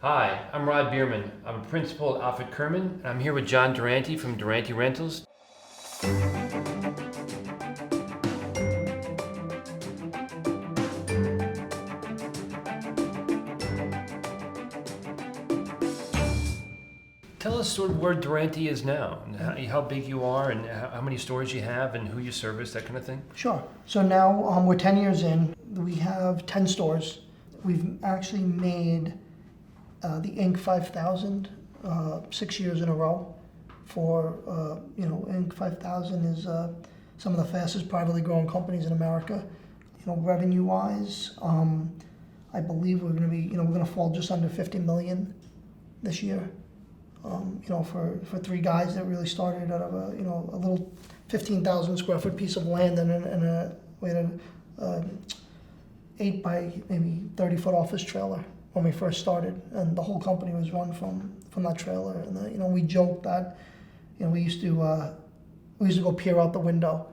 Hi, I'm Rod Bierman. I'm a principal at Offit Kurman, and I'm here with John Durante from Durante Rentals. Tell us sort of where Durante is now, and how big you are, and how many stores you have, and who you service, that kind of thing. Sure. So now we're 10 years in. We have 10 stores. We've actually made the Inc. 5000 6 years in a row. Inc. 5000 is some of the fastest privately grown companies in America. Revenue-wise, I believe we're going to fall just under 50 million this year. For three guys that really started out of a little 15,000 square foot piece of land and we had a 8 by maybe 30-foot office trailer when we first started, and the whole company was run from that trailer. And we joked that we used to go peer out the window.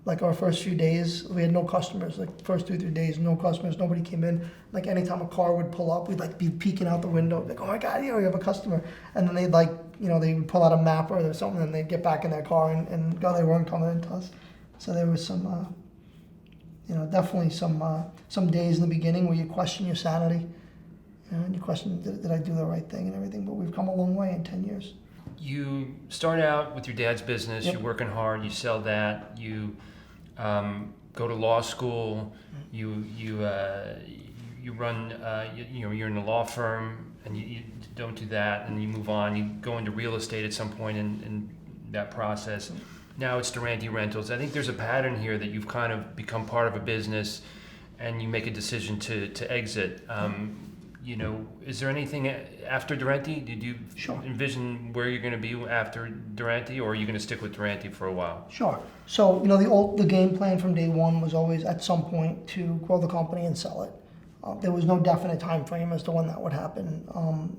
Like our first few days, we had no customers. Like first 2-3 days, no customers, nobody came in. Like anytime a car would pull up, we'd be peeking out the window, like, oh my God, we have a customer. And then they'd they would pull out a map or something, and they'd get back in their car and go, they weren't coming into us. So there was some, definitely some days in the beginning where you question your sanity, and you question, did I do the right thing and everything? But we've come a long way in 10 years. You start out with your dad's business. Yep. You're working hard. You sell that. You go to law school. You run. You're in a law firm, and you don't do that, and you move on. You go into real estate at some point in that process. Now it's Durante Rentals. I think there's a pattern here that you've kind of become part of a business, and you make a decision to exit. Is there anything after Durante? Did you envision where you're going to be after Durante, or are you going to stick with Durante for a while? Sure. So, the game plan from day one was always at some point to grow the company and sell it. There was no definite time frame as to when that would happen.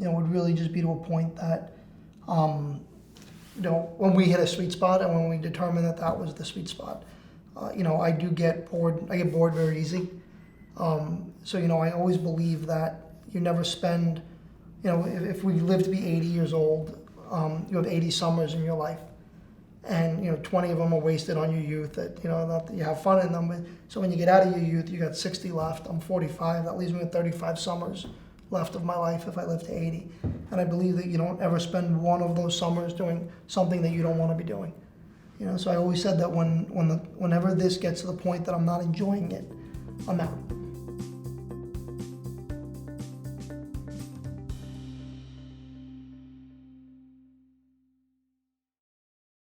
It would really just be to a point that, when we hit a sweet spot and when we determined that was the sweet spot. I do get bored. I get bored very easy. I always believe that you never spend, if we live to be 80 years old, you have 80 summers in your life. And, 20 of them are wasted on your youth that, not that you have fun in them. But, so when you get out of your youth, you got 60 left. I'm 45. That leaves me with 35 summers left of my life if I live to 80. And I believe that you don't ever spend one of those summers doing something that you don't want to be doing. So I always said that whenever this gets to the point that I'm not enjoying it, I'm out.